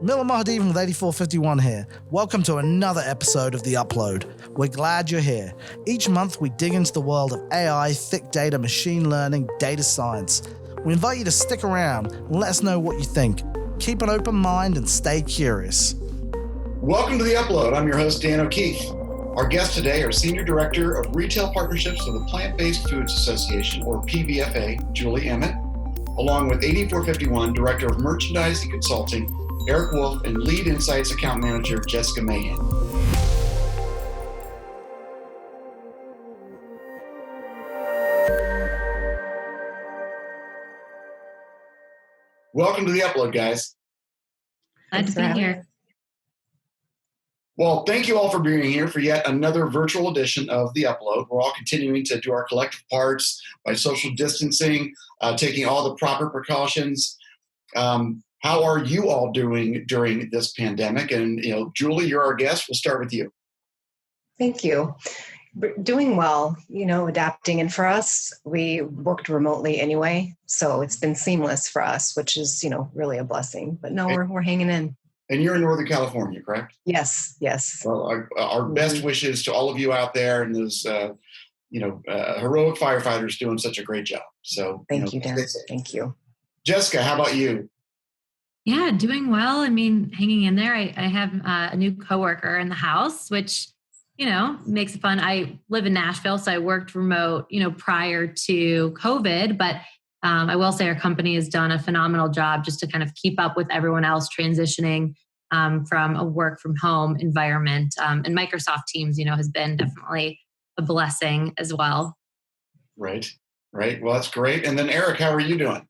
Miller Mahadeen with 8451 here. Welcome to another episode of The Uplow'd. We're glad you're here. Each month we dig into the world of AI, thick data, machine learning, data science. We invite you to stick around and let us know what you think. Keep an open mind and stay curious. Welcome to The Uplow'd. I'm your host, Dan O'Keefe. Our guest today are Senior Director of Retail Partnerships for the Plant-Based Foods Association, or PBFA, Julie Emmett, along with 8451 Director of Merchandising Consulting, Eric Wolfe, and Lead Insights Account Manager, Jessica Mahan. Welcome to The Uplow'd, guys. Glad to be here. Well, thank you all for being here for yet another virtual edition of The Uplow'd. We're all continuing to do our collective parts by social distancing, taking all the proper precautions. How are you all doing during this pandemic? And, Julie, you're our guest. We'll start with you. Thank you. Doing well, adapting. And for us, we worked remotely anyway. So it's been seamless for us, which is, really a blessing. But no, we're hanging in. And you're in Northern California, correct? Yes. Well, our best wishes to all of you out there and those, heroic firefighters doing such a great job. So thank you, Dan. Thank you. Jessica, how about you? Yeah, doing well. Hanging in there. I have a new coworker in the house, which, makes it fun. I live in Nashville, so I worked remote, prior to COVID, but I will say our company has done a phenomenal job just to kind of keep up with everyone else transitioning from a work from home environment. And Microsoft Teams, has been definitely a blessing as well. Right. Well, that's great. And then Eric, how are you doing?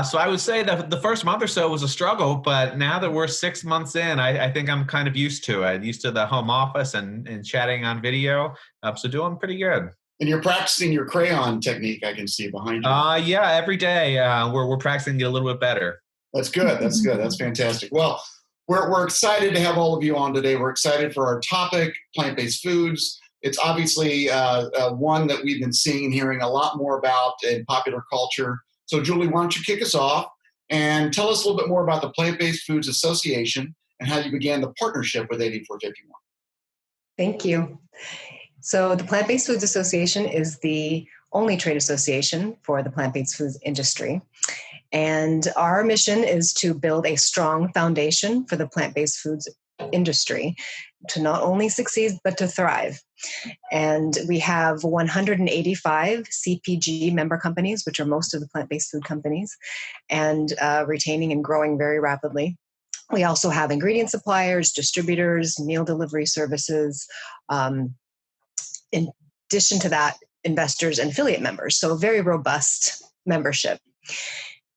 So I would say that the first month or so was a struggle, but now that we're 6 months in, I think I'm kind of used to it. Used to the home office and chatting on video. So doing pretty good. And you're practicing your crayon technique, I can see behind you. Yeah, every day we're practicing it a little bit better. That's good. That's fantastic. Well, we're excited to have all of you on today. We're excited for our topic, plant-based foods. It's obviously one that we've been seeing and hearing a lot more about in popular culture. So, Julie, why don't you kick us off and tell us a little bit more about the Plant-Based Foods Association and how you began the partnership with 8451. Thank you. So the Plant-Based Foods Association is the only trade association for the plant-based foods industry. And our mission is to build a strong foundation for the plant-based foods industry to not only succeed, but to thrive. And we have 185 CPG member companies, which are most of the plant-based food companies, and retaining and growing very rapidly. We also have ingredient suppliers, distributors, meal delivery services. In addition to that, investors and affiliate members. So a very robust membership.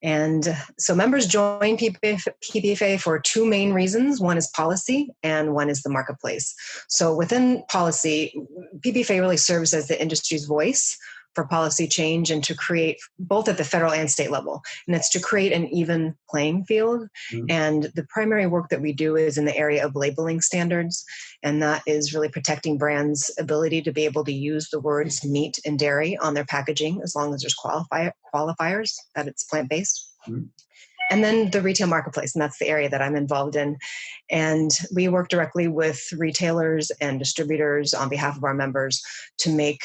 And so members join PBFA for two main reasons. One is policy and one is the marketplace. So within policy, PBFA really serves as the industry's voice for policy change and to create both at the federal and state level. And it's to create an even playing field. Mm-hmm. And the primary work that we do is in the area of labeling standards. And that is really protecting brands' ability to be able to use the words meat and dairy on their packaging as long as there's qualifiers that it's plant-based. Mm-hmm. And then the retail marketplace, and that's the area that I'm involved in. And we work directly with retailers and distributors on behalf of our members to make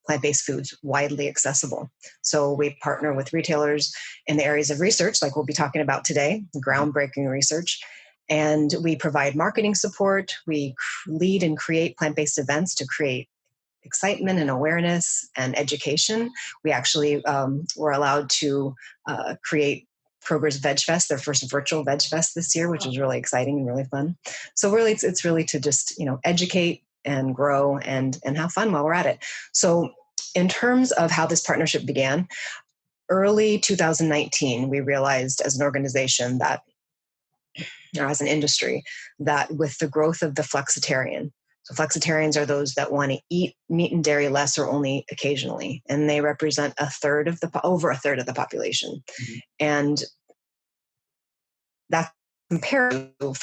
plant-based foods widely accessible. So we partner with retailers in the areas of research, like we'll be talking about today, groundbreaking research. And we provide marketing support. We lead and create plant-based events to create excitement and awareness and education. We actually were allowed to create Kroger's Veg Fest, their first virtual Veg Fest this year, which is really exciting and really fun. So really, it's really to just, educate and grow and have fun while we're at it. So in terms of how this partnership began, early 2019, we realized as an organization that, or as an industry, that with the growth of the flexitarian, so flexitarians are those that want to eat meat and dairy less or only occasionally, and they represent over a third of the population. Mm-hmm. And that's compared to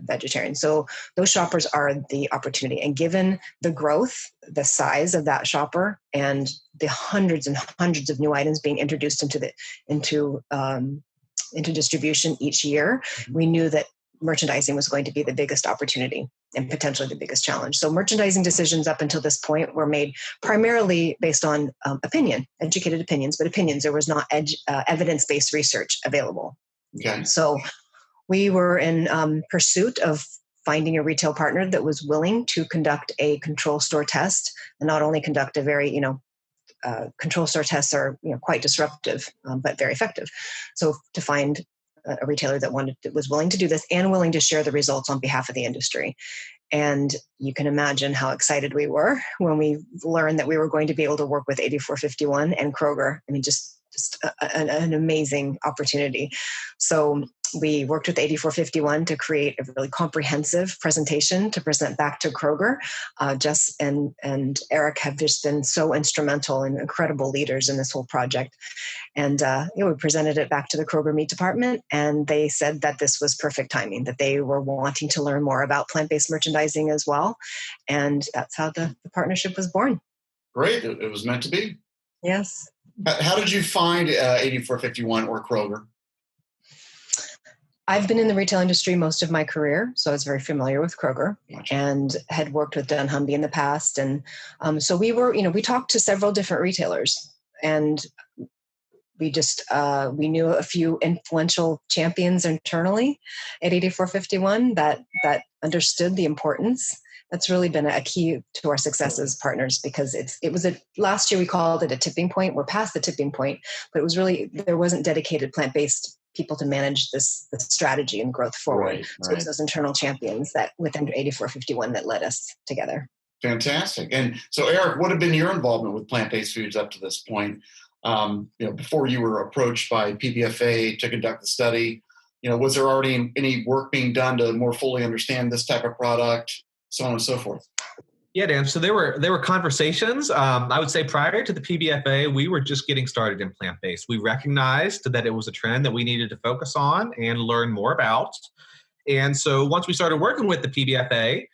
vegetarian. So those shoppers are the opportunity. And given the growth, the size of that shopper, and the hundreds and hundreds of new items being introduced into into distribution each year, we knew that merchandising was going to be the biggest opportunity and potentially the biggest challenge. So merchandising decisions up until this point were made primarily based on opinion, educated opinions, but opinions. There was not evidence-based research available. Okay. So we were in pursuit of finding a retail partner that was willing to conduct a control store test, and not only conduct a very, control store tests are quite disruptive, but very effective. So to find a retailer that was willing to do this and willing to share the results on behalf of the industry. And you can imagine how excited we were when we learned that we were going to be able to work with 8451 and Kroger. I mean, just an amazing opportunity. So we worked with 8451 to create a really comprehensive presentation to present back to Kroger. Jess and Eric have just been so instrumental and incredible leaders in this whole project. And we presented it back to the Kroger meat department, and they said that this was perfect timing, that they were wanting to learn more about plant-based merchandising as well. And that's how the partnership was born. Great. It was meant to be. Yes. How did you find 8451 or Kroger? I've been in the retail industry most of my career, so I was very familiar with Kroger. Gotcha. And had worked with dunnhumby in the past. And so we were, we talked to several different retailers, and we just, we knew a few influential champions internally at 8451 that understood the importance. That's really been a key to our success as partners, because last year we called it a tipping point. We're past the tipping point, but it was really, there wasn't dedicated plant-based people to manage the strategy and growth forward. Right. So it's those internal champions that within 8451 that led us together. Fantastic. And so Eric, what have been your involvement with plant-based foods up to this point? Before you were approached by PBFA to conduct the study, was there already any work being done to more fully understand this type of product? So on and so forth. Yeah, Dan. So there were conversations. I would say prior to the PBFA, we were just getting started in plant-based. We recognized that it was a trend that we needed to focus on and learn more about. And so once we started working with the PBFA,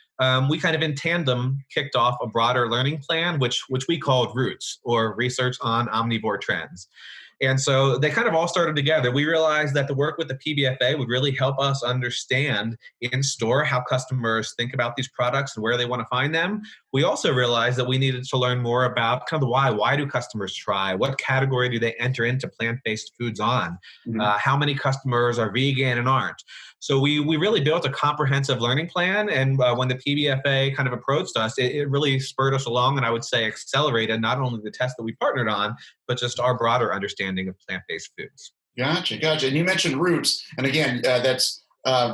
we kind of in tandem kicked off a broader learning plan, which we called ROOTS, or Research on Omnivore Trends. And so they kind of all started together. We realized that the work with the PBFA would really help us understand in store how customers think about these products and where they want to find them. We also realized that we needed to learn more about kind of the why. Why do customers try? What category do they enter into plant-based foods on? Mm-hmm. How many customers are vegan and aren't? So we really built a comprehensive learning plan. And when the PBFA kind of approached us, it really spurred us along, and I would say accelerated not only the test that we partnered on, but just our broader understanding of plant-based foods. Gotcha. And you mentioned ROOTS. And again, that's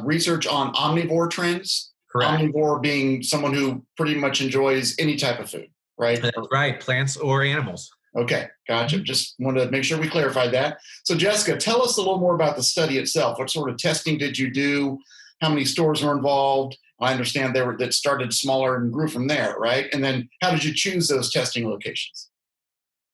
research on omnivore trends. Correct. Omnivore being someone who pretty much enjoys any type of food, right? That's right. Plants or animals. Okay, gotcha. Just wanted to make sure we clarified that. So Jessica, tell us a little more about the study itself. What sort of testing did you do? How many stores were involved? I understand that started smaller and grew from there, right? And then how did you choose those testing locations?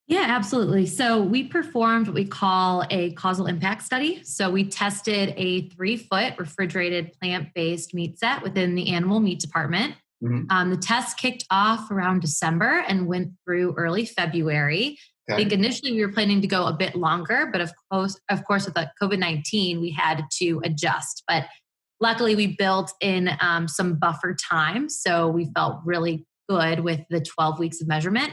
Yeah, absolutely. So we performed what we call a causal impact study. So we tested a 3-foot refrigerated plant-based meat set within the animal meat department. Mm-hmm. The test kicked off around December and went through early February. Okay. I think initially we were planning to go a bit longer, but of course with the COVID-19, we had to adjust. But luckily we built in some buffer time. So we felt really good with the 12 weeks of measurement.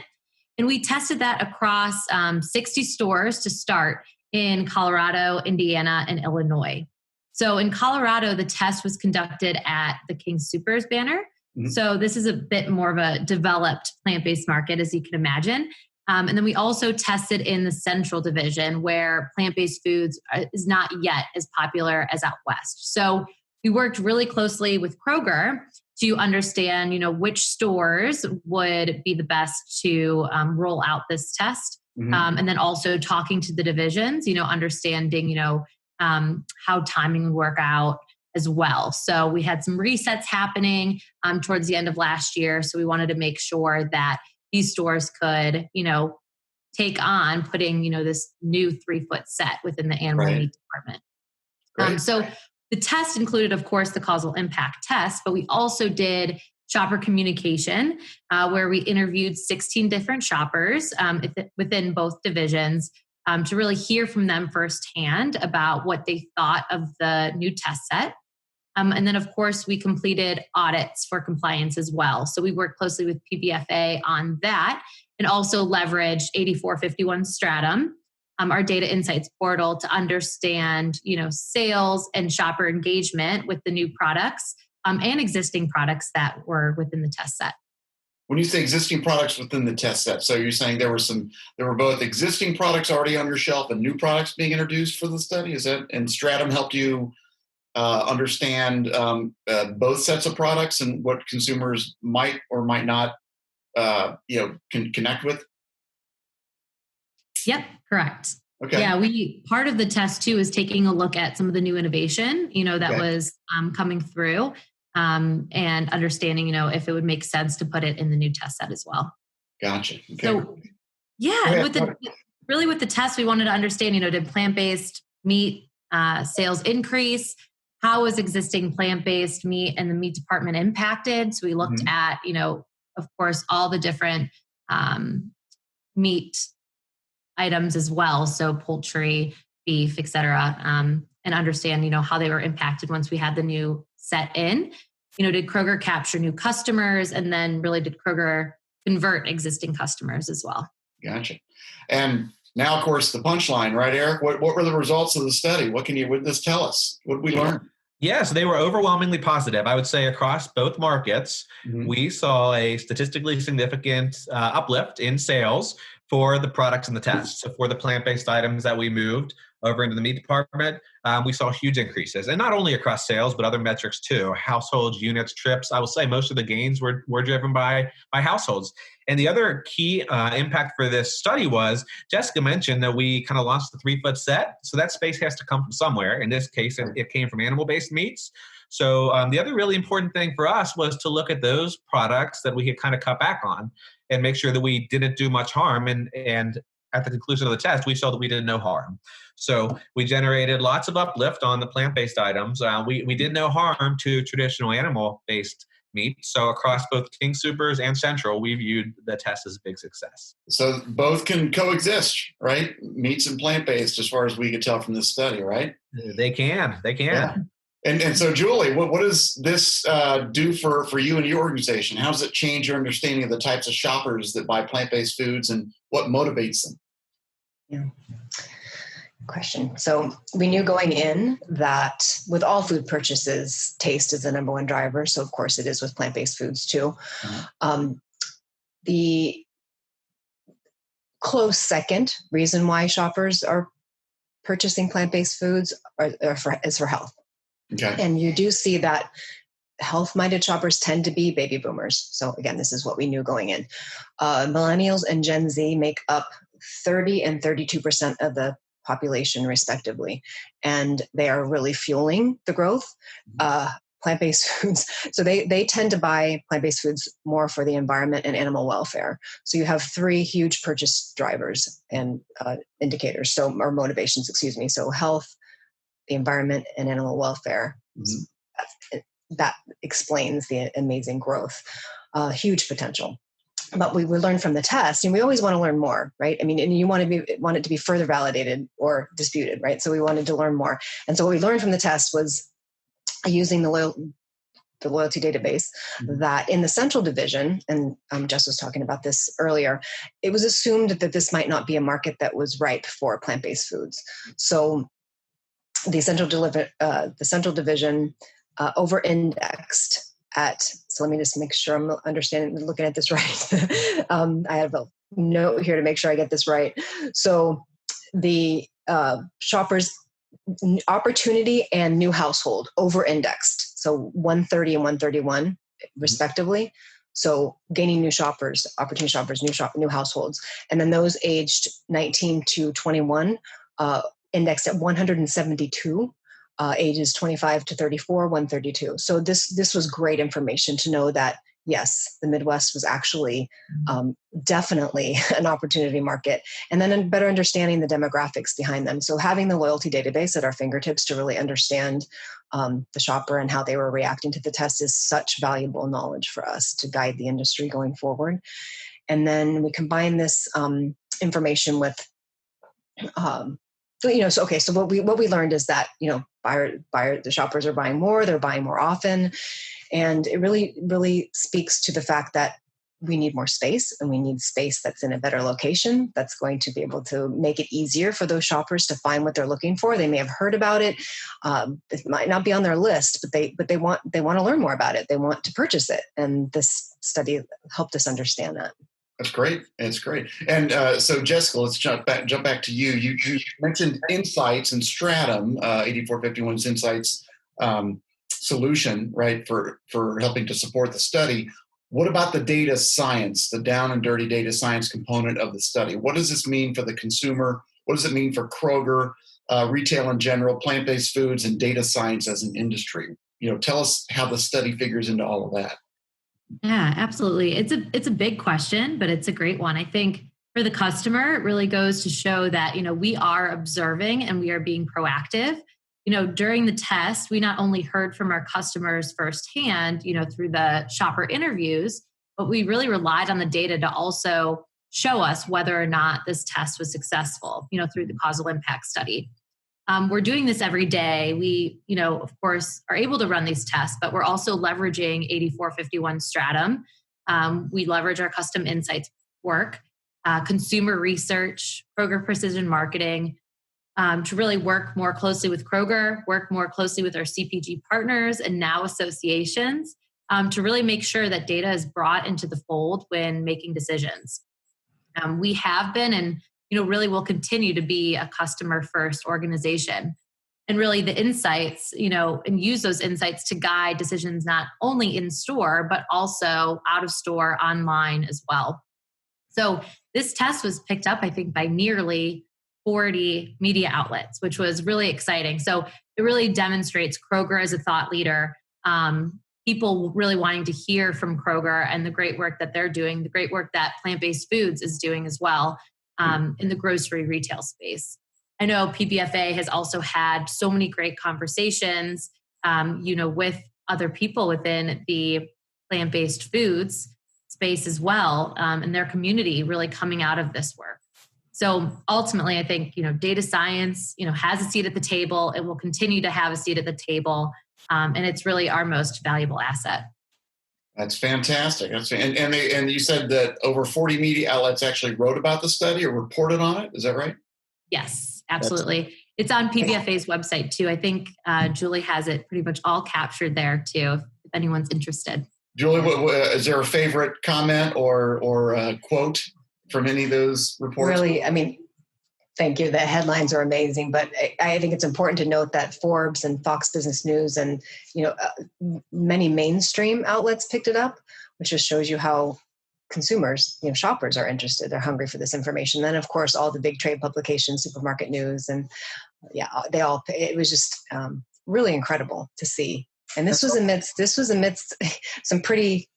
And we tested that across 60 stores to start in Colorado, Indiana, and Illinois. So in Colorado, the test was conducted at the King Soopers banner. Mm-hmm. So this is a bit more of a developed plant-based market, as you can imagine. And then we also tested in the Central Division, where plant-based foods is not yet as popular as out west. So we worked really closely with Kroger to understand, which stores would be the best to roll out this test. Mm-hmm. And then also talking to the divisions, understanding, how timing would work out as well. So we had some resets happening towards the end of last year. So we wanted to make sure that these stores could, take on putting, this new 3-foot set within the animal meat department. So the test included, of course, the causal impact test, but we also did shopper communication, where we interviewed 16 different shoppers within both divisions to really hear from them firsthand about what they thought of the new test set. And then, of course, we completed audits for compliance as well. So we worked closely with PBFA on that and also leveraged 8451 Stratum, our data insights portal, to understand, sales and shopper engagement with the new products and existing products that were within the test set. When you say existing products within the test set, so you're saying there were both existing products already on your shelf and new products being introduced for the study? Is that, and Stratum helped you understand both sets of products and what consumers might or might not, can connect with? Yep, correct. Okay. Yeah, part of the test too is taking a look at some of the new innovation, that was coming through, and understanding, if it would make sense to put it in the new test set as well. Gotcha. Okay. So, yeah, with the test, we wanted to understand, did plant-based meat sales increase? How was existing plant-based meat and the meat department impacted? So we looked at, of course, all the different meat items as well. So poultry, beef, et cetera, and understand, how they were impacted once we had the new set in. Did Kroger capture new customers? And then really did Kroger convert existing customers as well? Gotcha. And now, of course, the punchline, right, Eric? What were the results of the study? What did this tell us? What did we learn? Yes, they were overwhelmingly positive. I would say across both markets, we saw a statistically significant uplift in sales for the products in the test. So for the plant-based items that we moved over into the meat department, we saw huge increases. And not only across sales, but other metrics too. Households, units, trips. I will say most of the gains were driven by households. And the other key impact for this study was, Jessica mentioned that we kind of launched the 3-foot set. So that space has to come from somewhere. In this case, it came from animal-based meats. So the other really important thing for us was to look at those products that we had kind of cut back on and make sure that we didn't do much harm. And at the conclusion of the test, we saw that we did no harm. So we generated lots of uplift on the plant-based items. We did no harm to traditional animal-based meat. So across both King Soopers and Central, we viewed the test as a big success. So both can coexist, right? Meats and plant-based, as far as we could tell from this study, right? They can. Yeah. And so, Julie, what does this do for you and your organization? How does it change your understanding of the types of shoppers that buy plant-based foods and what motivates them? Yeah. Question. So we knew going in that with all food purchases, taste is the number one driver. So of course it is with plant-based foods too. The close second reason why shoppers are purchasing plant-based foods is for health. Okay. And you do see that health-minded shoppers tend to be baby boomers. So again, this is what we knew going in. Millennials and Gen Z make up 30 and 32% of the population respectively. And they are really fueling the growth. Plant-based foods. So they tend to buy plant-based foods more for the environment and animal welfare. So you have 3 huge purchase drivers and indicators, or motivations, excuse me. So health, the environment, and animal welfare. That explains the amazing growth, huge potential. But we learned from the test, and we always want to learn more, right? I mean, and you want it to be further validated or disputed, right? So we wanted to learn more. And so what we learned from the test was using the loyalty database that in the Central Division, and Jess was talking about this earlier, it was assumed that this might not be a market that was ripe for plant-based foods. So the Central Division over-indexed at, so let me just make sure I'm looking at this right. I have a note here to make sure I get this right. So the shoppers opportunity and new household over-indexed. So 130 and 131 respectively. So gaining new shoppers, opportunity shoppers, new households. And then those aged 19 to 21 indexed at 172. Ages 25 to 34, 132. So this was great information to know that, yes, the Midwest was actually definitely an opportunity market. And then a better understanding the demographics behind them. So having the loyalty database at our fingertips to really understand the shopper and how they were reacting to the test is such valuable knowledge for us to guide the industry going forward. And then we combine this information with So what we learned is that, the shoppers are buying more, they're buying more often. And it really, really speaks to the fact that we need more space, and we need space that's in a better location, that's going to be able to make it easier for those shoppers to find what they're looking for. They may have heard about it. It might not be on their list, but they want to learn more about it. They want to purchase it. And this study helped us understand that. That's great. It's great. And so, Jessica, let's jump back to you. You mentioned insights and Stratum, 8451's insights solution, right, for helping to support the study. What about the data science, the down and dirty data science component of the study? What does this mean for the consumer? What does it mean for Kroger, retail in general, plant-based foods, and data science as an industry? Tell us how the study figures into all of that. Yeah, absolutely. It's a big question, but it's a great one. I think for the customer, it really goes to show that, we are observing and we are being proactive. During the test, we not only heard from our customers firsthand, through the shopper interviews, but we really relied on the data to also show us whether or not this test was successful, through the causal impact study. We're doing this every day. We, of course, are able to run these tests, but we're also leveraging 8451 Stratum. We leverage our custom insights work, consumer research, Kroger precision marketing, to really work more closely with Kroger, work more closely with our CPG partners and now associations, to really make sure that data is brought into the fold when making decisions. We have been and really will continue to be a customer-first organization. And really the insights, and use those insights to guide decisions not only in store, but also out of store, online as well. So this test was picked up, I think, by nearly 40 media outlets, which was really exciting. So it really demonstrates Kroger as a thought leader, people really wanting to hear from Kroger and the great work that they're doing, the great work that plant-based foods is doing as well. In the grocery retail space. I know PBFA has also had so many great conversations, with other people within the plant-based foods space as well, and their community really coming out of this work. So ultimately, I think, data science, has a seat at the table. It will continue to have a seat at the table, and it's really our most valuable asset. That's fantastic. And you said that over 40 media outlets actually wrote about the study or reported on it. Is that right? Yes, absolutely. It's on PBFA's website too. I think Julie has it pretty much all captured there too, if anyone's interested. Julie, is there a favorite comment or a quote from any of those reports? Really, thank you. The headlines are amazing, but I think it's important to note that Forbes and Fox Business News and, many mainstream outlets picked it up, which just shows you how consumers, shoppers are interested. They're hungry for this information. Then, of course, all the big trade publications, Supermarket News, and it was just really incredible to see. And this was amidst some pretty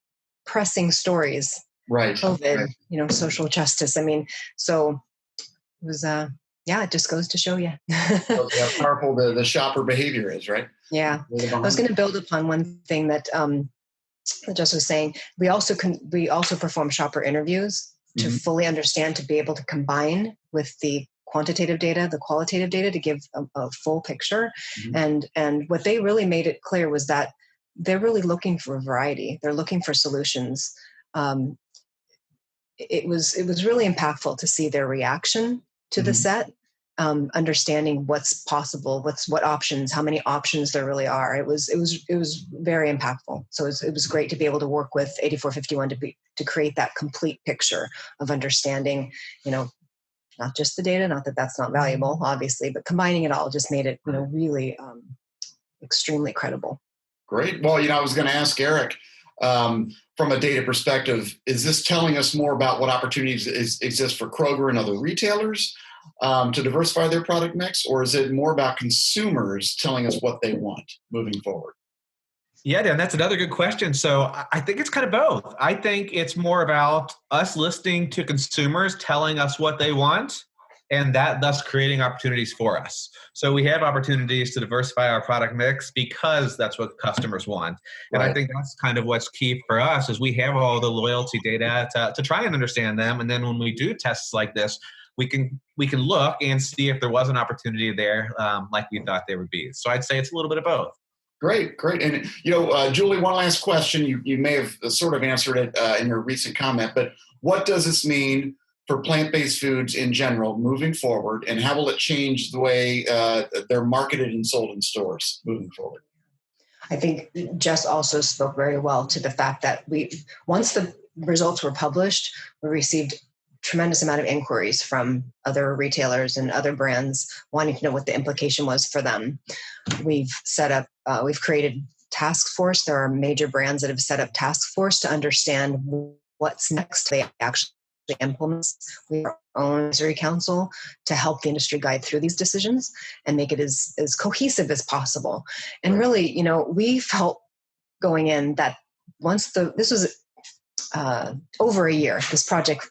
pressing stories. Right. COVID, social justice. So it was, it just goes to show you. How powerful the shopper behavior is, right? Yeah. I was going to build upon one thing that Jess was saying. We also perform shopper interviews to fully understand, to be able to combine with the quantitative data, the qualitative data, to give a full picture. And what they really made it clear was that they're really looking for a variety. They're looking for solutions. It was really impactful to see their reaction to the set, understanding what's possible, what options, how many options there really are. It was very impactful. So it was great to be able to work with 8451 to create that complete picture of understanding, not just the data, not that that's not valuable, obviously, but combining it all just made it, really extremely credible. Great. Well, I was going to ask Eric, from a data perspective, is this telling us more about what opportunities exist for Kroger and other retailers to diversify their product mix, or is it more about consumers telling us what they want moving forward? Yeah, Dan, that's another good question. So I think it's kind of both. I think it's more about us listening to consumers telling us what they want, and that thus creating opportunities for us. So we have opportunities to diversify our product mix because that's what customers want. And I think that's kind of what's key for us is we have all the loyalty data to try and understand them. And then when we do tests like this, we can look and see if there was an opportunity there, like we thought there would be. So I'd say it's a little bit of both. Great. And, Julie, one last question. You may have sort of answered it in your recent comment, but what does this mean for plant-based foods in general moving forward, and how will it change the way they're marketed and sold in stores moving forward? I think Jess also spoke very well to the fact that once the results were published, we received tremendous amount of inquiries from other retailers and other brands wanting to know what the implication was for them. We've created task force. There are major brands that have set up task force to understand what's next. They actually implement. We have our own advisory council to help the industry guide through these decisions and make it as cohesive as possible. And really, we felt going in that once this was over a year. This project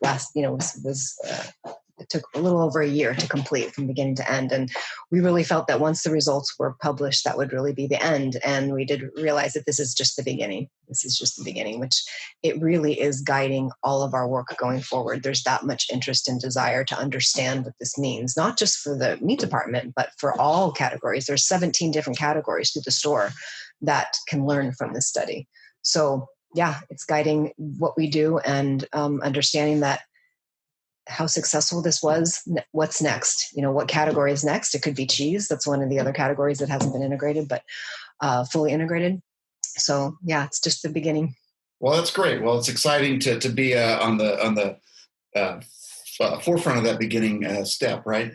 it took a little over a year to complete from beginning to end. And we really felt that once the results were published, that would really be the end. And we did realize that this is just the beginning. This is just the beginning, which it really is guiding all of our work going forward. There's that much interest and desire to understand what this means, not just for the meat department, but for all categories. There's 17 different categories through the store that can learn from this study. So yeah, it's guiding what we do and understanding that how successful this was, what's next, what category is next. It could be cheese. That's one of the other categories that hasn't been integrated, but fully integrated. So yeah, it's just the beginning. Well, that's great. Well, it's exciting to be on the forefront of that beginning step, right?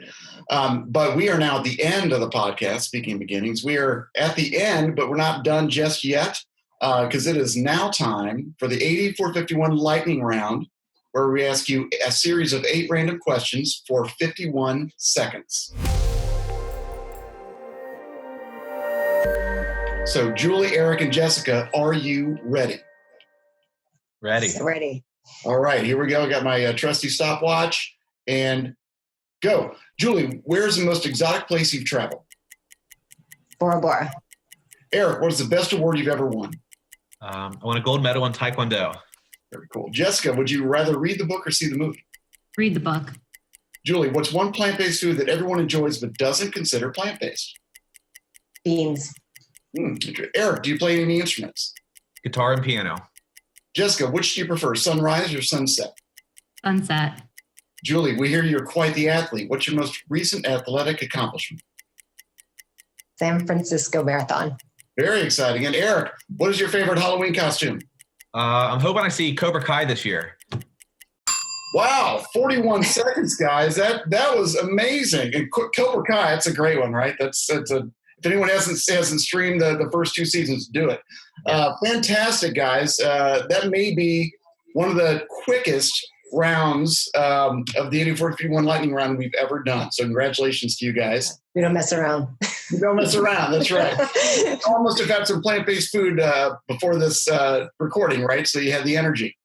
But we are now at the end of the podcast. Speaking of beginnings, we are at the end, but we're not done just yet. Because it is now time for the 8451 lightning round, where we ask you a series of 8 random questions for 51 seconds. So, Julie, Eric, and Jessica, are you ready? Ready. Ready. All right, here we go. I got my trusty stopwatch, and go. Julie, where's the most exotic place you've traveled? Bora Bora. Eric, what is the best award you've ever won? I won a gold medal in Taekwondo. Very cool. Jessica, would you rather read the book or see the movie? Read the book. Julie, what's one plant-based food that everyone enjoys but doesn't consider plant-based? Beans. Eric, do you play any instruments? Guitar and piano. Jessica, which do you prefer, sunrise or sunset? Sunset. Julie, we hear you're quite the athlete. What's your most recent athletic accomplishment? San Francisco Marathon. Very exciting. And Eric, what is your favorite Halloween costume? I'm hoping I see Cobra Kai this year. Wow, 41 seconds, guys. That was amazing. And Cobra Kai, that's a great one, right? That's if anyone hasn't streamed the first 2 seasons, do it. Fantastic, guys. That may be one of the quickest rounds of the 8451 lightning round we've ever done. So congratulations to you guys. We don't mess around. You don't mess around. That's right. Almost have had some plant-based food before this recording, right? So you had the energy.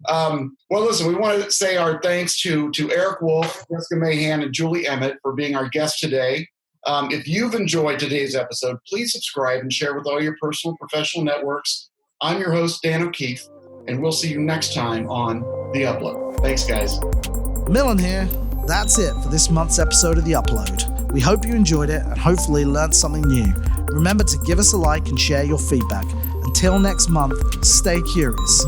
Well, listen, we want to say our thanks to Eric Wolfe, Jessica Mahan, and Julie Emmett for being our guests today. If you've enjoyed today's episode, please subscribe and share with all your personal professional networks. I'm your host, Dan O'Keefe, and we'll see you next time on The Upload. Thanks, guys. Millen here. That's it for this month's episode of The Upload. We hope you enjoyed it and hopefully learned something new. Remember to give us a like and share your feedback. Until next month, stay curious.